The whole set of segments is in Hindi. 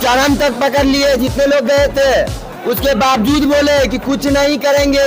चरम तक पकड़ लिए जितने लोग गए थे, उसके बावजूद बोले कि कुछ नहीं करेंगे।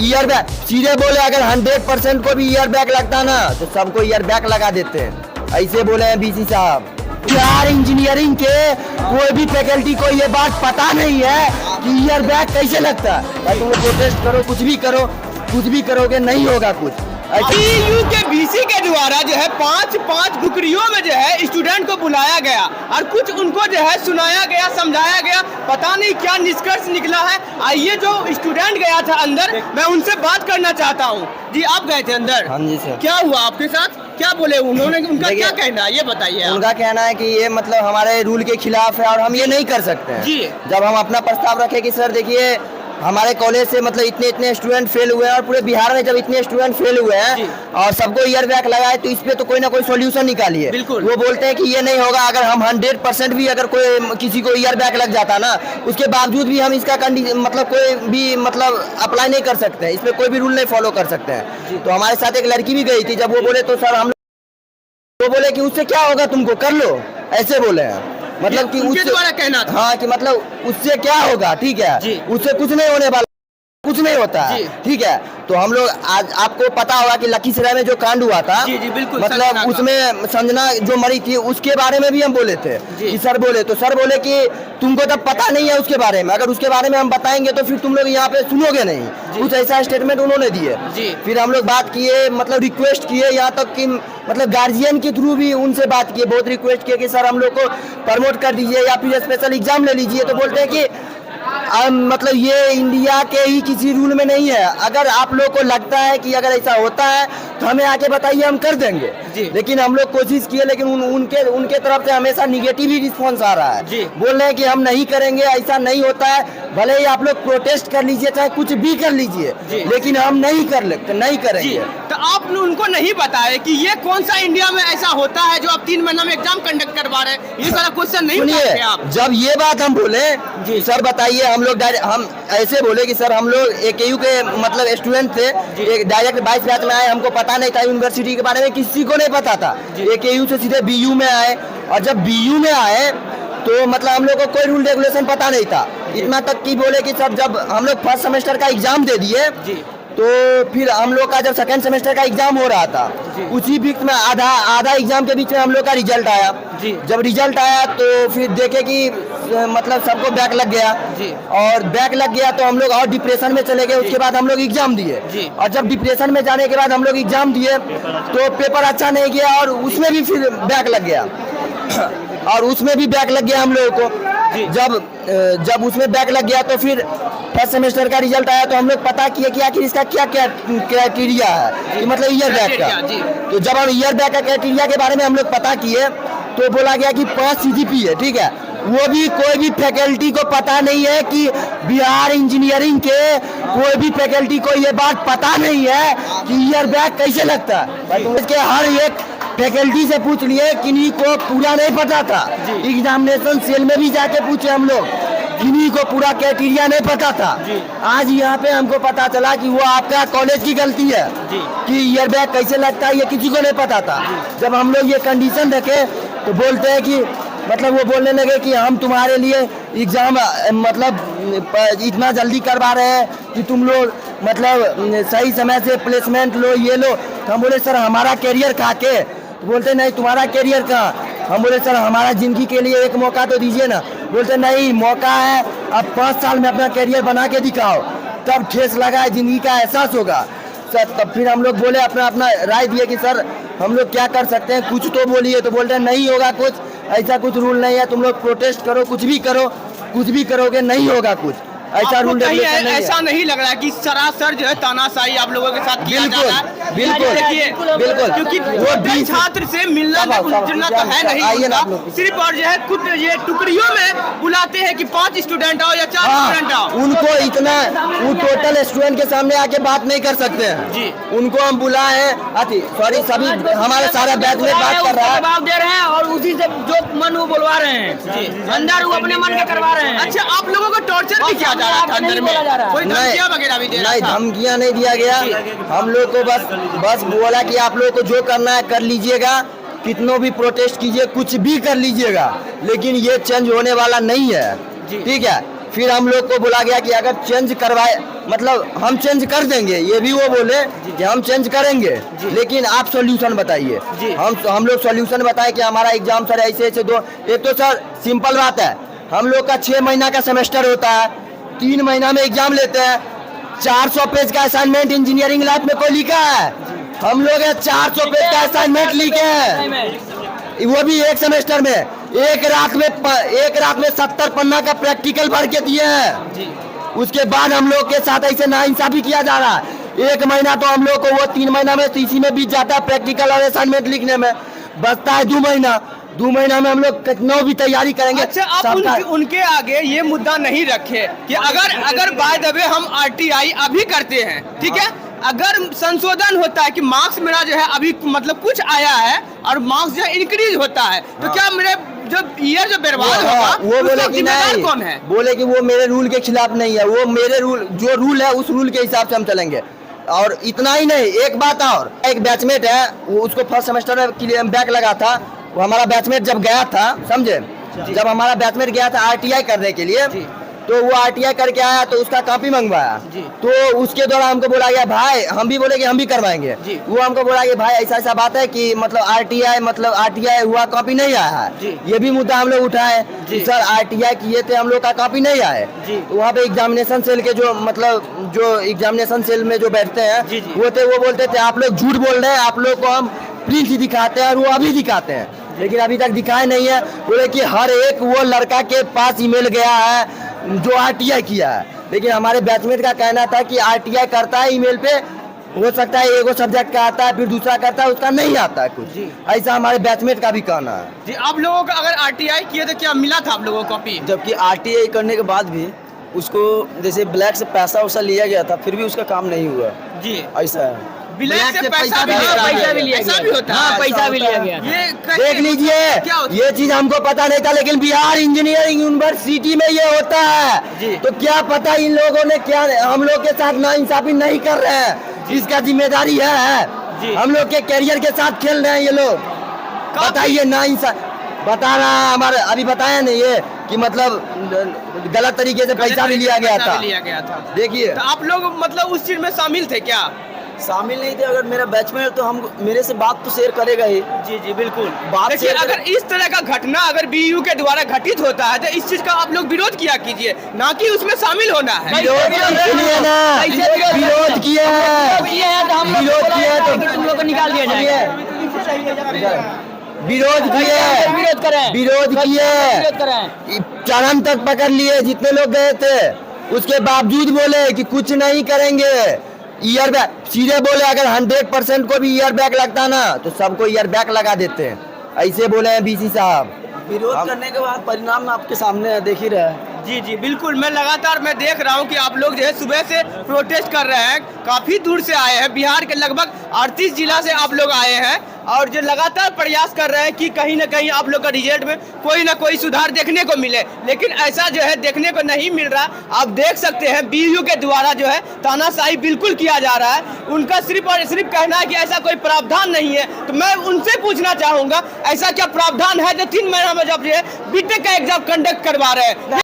ईयर बैग सीधे बोले अगर 100% को भी ईयर बैग लगता ना तो सबको ईयर बैग लगा देते हैं, ऐसे बोले हैं बीसी साहब। बिहार इंजीनियरिंग के कोई भी फैकल्टी को ये बात पता नहीं है कि ईयर बैग कैसे लगता है। तुम प्रोटेस्ट करो, कुछ भी करो, कुछ भी करोगे नहीं होगा कुछ। टीयू के बीसी के द्वारा जो है पांच टुकड़ियों में जो है स्टूडेंट को बुलाया गया और कुछ उनको जो है सुनाया गया, समझाया गया, पता नहीं क्या निष्कर्ष निकला है। आइए जो स्टूडेंट गया था अंदर, मैं उनसे बात करना चाहता हूँ। जी आप गए थे अंदर? हाँ जी सर। क्या हुआ आपके साथ, क्या बोले उन्होंने, उनका क्या कहना है ये बताइए। उनका कहना है कि ये मतलब हमारे रूल के खिलाफ है और हम ये नहीं कर सकते हैं। जी। जब हम अपना प्रस्ताव रखे कि सर देखिए हमारे कॉलेज से मतलब इतने स्टूडेंट फेल हुए हैं और पूरे बिहार में जब इतने स्टूडेंट फेल हुए हैं और सबको ईयर बैग लगाए तो इस पे तो कोई ना कोई सॉल्यूशन निकालिए। बिल्कुल। वो बोलते हैं कि ये नहीं होगा, अगर हम 100% भी अगर कोई किसी को ईयर बैग लग जाता ना उसके बावजूद भी हम इसका मतलब कोई भी मतलब अप्लाई नहीं कर सकते हैं, इसमें कोई भी रूल नहीं फॉलो कर सकते हैं। तो हमारे साथ एक लड़की भी गई थी, जब वो बोले तो सर हम वो बोले कि उससे क्या होगा, तुमको कर लो, ऐसे बोले हैं। मतलब कि उनके द्वारा कहना था। हाँ कि मतलब उससे क्या होगा, ठीक है, उससे कुछ नहीं होने वाला, कुछ नहीं होता है, ठीक है। तो हम लोग आज आपको पता होगा कि लखीसराय में जो कांड हुआ था, जी बिल्कुल, मतलब उसमें संजना जो मरी थी उसके बारे में भी हम बोले थे कि सर बोले, तो सर बोले कि तुमको तब पता नहीं है उसके बारे में, अगर उसके बारे में हम बताएंगे तो फिर तुम लोग यहाँ पे सुनोगे नहीं। कुछ ऐसा स्टेटमेंट उन्होंने दिए। फिर हम लोग बात किए, मतलब रिक्वेस्ट किए, यहाँ तक कि मतलब गार्जियन के थ्रू भी उनसे बात किए, बहुत रिक्वेस्ट किए कि सर हम लोग को प्रमोट कर दीजिए या फिर स्पेशल एग्जाम ले लीजिए। तो बोलते हैं कि मतलब ये इंडिया के ही किसी रूल में नहीं है, अगर आप लोग को लगता है कि अगर ऐसा होता है तो हमें आके बताइए, हम कर देंगे। लेकिन हम लोग कोशिश किए, लेकिन उनके तरफ से हमेशा निगेटिव ही रिस्पॉन्स आ रहा है। बोल रहे हैं कि हम नहीं करेंगे, ऐसा नहीं होता है, भले ही आप लोग प्रोटेस्ट कर लीजिए, चाहे कुछ भी कर लीजिए, लेकिन हम नहीं करेंगे। तो आप उनको नहीं बताए कि ये कौन सा इंडिया में ऐसा होता है जो आप 3 महीना में एग्जाम कंडक्ट करवा रहे हैं, ये सारा क्वेश्चन नहीं पूछते आप। जब ये बात हम बोले सर बताइए, हम लोग हम ऐसे बोले कि सर हम लोग AKU के मतलब स्टूडेंट थे, डायरेक्ट 22 बैच में आए, हमको पता नहीं था यूनिवर्सिटी के बारे में, किसी को नहीं पता था। AKU से सीधे BU में आए, और जब BU में आए तो मतलब हम लोग को कोई रूल रेगुलेशन पता नहीं था। इतना तक कि बोले कि सर जब हम लोग फर्स्ट सेमेस्टर का एग्जाम दे दिए तो फिर हम लोग का जब सेकंड सेमेस्टर का एग्जाम हो रहा था, उसी बीच में आधा एग्जाम के बीच में हम लोग का रिजल्ट आया। जब रिजल्ट आया तो फिर देखे कि मतलब सबको बैक लग गया, और बैक लग गया तो हम लोग और डिप्रेशन में चले गए। उसके बाद हम लोग एग्जाम दिए, और जब डिप्रेशन में जाने के बाद हम लोग एग्जाम दिए तो पेपर अच्छा नहीं गया और उसमें भी फिर बैक लग गया, और उसमें भी बैक लग गया हम लोगों को। जब उसमें बैक लग गया तो फिर फर्स्ट सेमेस्टर का रिजल्ट आया तो हम लोग पता किए कि आखिर इसका क्या क्राइटेरिया है, कि मतलब ईयर बैक का। तो जब हम ईयर बैक का क्राइटेरिया के बारे में हम लोग पता किए तो बोला गया कि 5 CGP है, ठीक है। वो भी कोई भी फैकल्टी को पता नहीं है कि बिहार इंजीनियरिंग के कोई भी फैकल्टी को ये बात पता नहीं है कि ईयर बैक कैसे लगता है। इसके हर एक फैकल्टी से पूछ लिए, किन्हीं को पूरा नहीं पता था। एग्जामिनेशन सेल में भी जाके पूछे हम लोग, किन्हीं को पूरा क्राइटेरिया नहीं पता था। आज यहाँ पे हमको पता चला कि वो आपका कॉलेज की गलती है कि ईयर बैग कैसे लगता है, ये किसी को नहीं पता था। जब हम लोग ये कंडीशन रखे तो बोलते हैं कि मतलब वो बोलने लगे कि हम तुम्हारे लिए एग्जाम मतलब इतना जल्दी करवा रहे हैं कि तुम लोग मतलब सही समय से प्लेसमेंट लो, ये लो। तो हम बोले सर हमारा कैरियर कहाँ के? तो बोलते नहीं तुम्हारा कैरियर कहाँ? हम बोले सर हमारा जिंदगी के लिए एक मौका तो दीजिए ना। बोलते नहीं, मौका है, अब 5 साल में अपना कैरियर बना के दिखाओ, तब ठेस लगा है, जिंदगी का एहसास होगा सर। तब फिर हम लोग बोले अपना राय दिए कि सर हम लोग क्या कर सकते हैं, कुछ तो बोलिए। तो बोलते हैं नहीं होगा कुछ, ऐसा कुछ रूल नहीं है, तुम लोग प्रोटेस्ट करो, कुछ भी करो, कुछ भी करोगे नहीं होगा कुछ, ऐसा रूल ऐसा नहीं लग रहा है कि सरासर जो है तानाशाही आप लोगों के साथ किया जा रहा है? बिल्कुल, क्योंकि वो छात्र से मिलना जुलना तो है नहीं, सिर्फ और जो है कुछ ये टुकड़ियों में बुलाते हैं कि 5 स्टूडेंट आओ या 4 स्टूडेंट आओ। उनको इतना वो टोटल स्टूडेंट के सामने आके बात नहीं कर सकते हैं जी। उनको हम बुलाए हैं, सॉरी सभी हमारे सारे बैच में बात कर रहा है, जवाब दे रहे हैं और उसी से जो मन वो बुलवा रहे हैं, अंदर वो अपने मन के करवा रहे हैं। अच्छा, आप लोगों को टॉर्चर भी किया जा रहा था अंदर में? कोई धमकियां वगैरह भी दे रहा था? नहीं, धमकियां नहीं दिया गया। हम लोग को बस बोला कि आप लोग को जो करना है कर लीजिएगा, कितनों भी प्रोटेस्ट कीजिए, कुछ भी कर लीजिएगा, लेकिन ये चेंज होने वाला नहीं है। ठीक है, फिर हम लोग को बोला गया कि अगर चेंज करवाए मतलब हम चेंज कर देंगे, ये भी वो बोले कि हम चेंज करेंगे, लेकिन आप सॉल्यूशन बताइए। हम लोग सॉल्यूशन बताए कि हमारा एग्जाम सर ऐसे ऐसे दो, एक तो सर सिंपल बात है, हम लोग का 6 महीना का सेमेस्टर होता है, 3 महीना में एग्जाम लेते हैं, 400 पेज का असाइनमेंट इंजीनियरिंग लैब में कोई लिखा है? हम लोग 400 पेज का असाइनमेंट लिखे हैं, वो भी एक सेमेस्टर में, एक रात में 70 पन्ना का प्रैक्टिकल भर के दिए हैं। उसके बाद हम लोग के साथ ऐसे नाइंसाफी किया जा रहा है। 1 महीना तो हम लोग को वो 3 महीना में इसी में बीत जाता है प्रैक्टिकल और असाइनमेंट लिखने में, बचता है 2 महीना। 2 महीना में हम लोग कितना भी तैयारी करेंगे। अच्छा, आप उनके आगे ये मुद्दा नहीं रखे कि अगर बाय द वे हम RTI अभी करते हैं, ठीक है, अगर संशोधन होता है कि मार्क्स मेरा जो है अभी मतलब कुछ आया है और मार्क्स जो है इंक्रीज होता है, तो क्या मेरे जो ईयर जो बर्बाद होगा वो बोले कि नहीं, कौन है? बोले कि वो मेरे रूल के खिलाफ नहीं है, वो मेरे रूल जो रूल है उस रूल के हिसाब से हम चलेंगे। और इतना ही नहीं, एक बात और, एक बैचमेट है, वो उसको फर्स्ट सेमेस्टर में बैक लगा था, वो हमारा बैचमेट जब गया था, समझे, जब हमारा बैचमेट गया था RTI करने के लिए, तो वो RTI करके आया तो उसका कॉपी मंगवाया, तो उसके द्वारा हमको बोला गया भाई, हम भी बोले कि हम भी करवाएंगे, वो हमको बोला कि भाई ऐसा ऐसा बात है कि मतलब RTI हुआ कॉपी नहीं आया है। ये भी मुद्दा हम लोग उठाए कि सर RTI किए थे, हम लोग का कॉपी नहीं आए। तो वहाँ पे एग्जामिनेशन सेल के जो एग्जामिनेशन सेल में जो बैठते हैं वो बोलते थे आप लोग झूठ बोल रहे हैं, आप लोग को हम प्रिंट दिखाते हैं, और वो अभी दिखाते हैं, लेकिन अभी तक दिखाए नहीं है। बोले कि हर एक वो लड़का के पास ईमेल गया है जो RTI किया है, लेकिन हमारे बैचमेट का कहना था कि RTI करता है ईमेल पे, हो सकता है एगो सब्जेक्ट का आता है, फिर दूसरा करता है, उसका नहीं आता है कुछ, ऐसा हमारे बैचमेट का भी कहना है। जी, आप लोगों को अगर RTI किए तो क्या मिला था आप लोगों को कॉपी? जबकि RTI करने के बाद भी उसको जैसे ब्लैक से पैसा वैसा लिया गया था, फिर भी उसका काम नहीं हुआ। जी, ऐसा है, ब्लैक से पैसा भी लिया, ऐसा भी होता है, पैसा भी लिया गया। ये देख लीजिए, ये चीज हमको पता नहीं था, लेकिन बिहार इंजीनियरिंग यूनिवर्सिटी में ये होता है। तो क्या पता इन लोगों ने क्या हम लोग के साथ नाइंसाफी नहीं कर रहे हैं, इसका जिम्मेदारी है। हम लोग के कैरियर के साथ खेल रहे हैं ये लोग। बताइए, नाइंसाफी बता रहा है हमारे, अभी बताया नहीं ये कि मतलब गलत तरीके से पैसा भी लिया गया था। देखिए, तो आप लोग मतलब उस चीज में शामिल थे क्या? शामिल नहीं थे। अगर मेरा बैचमेट तो हम मेरे से बात तो शेयर करेगा ही। जी बिल्कुल। देखिए, अगर इस तरह का घटना अगर BU के द्वारा घटित होता है तो इस चीज का आप लोग विरोध किया कीजिए, ना कि उसमें शामिल होना है। विरोध किया है तो तुम लोग को निकाल दिया जाएगा। विरोध किए, चरण तक पकड़ लिए, जितने लोग गए थे, उसके बावजूद बोले कि कुछ नहीं करेंगे। ईयर बैग सीधे बोले, अगर 100% को भी ईयर बैग लगता ना तो सबको ईयर बैग लगा देते हैं, ऐसे बोले हैं BC साहब। विरोध करने के बाद परिणाम आपके सामने है, देख ही रहे हैं। जी बिल्कुल, मैं लगातार देख रहा हूँ कि आप लोग जो है सुबह से प्रोटेस्ट कर रहे हैं, काफी दूर से आए हैं, बिहार के लगभग 38 जिला से आप लोग आए हैं, और जो लगातार प्रयास कर रहे हैं कि कहीं ना कहीं आप लोग का रिजल्ट में कोई ना कोई सुधार देखने को मिले, लेकिन ऐसा जो है देखने को नहीं मिल रहा। आप देख सकते हैं BU के द्वारा जो है तानाशाही बिल्कुल किया जा रहा है। उनका सिर्फ और सिर्फ कहना है कि ऐसा कोई प्रावधान नहीं है। तो मैं उनसे पूछना चाहूंगा, ऐसा क्या प्रावधान है जो 3 महीना में जब जो है BTech का एग्जाम कंडक्ट करवा रहे हैं?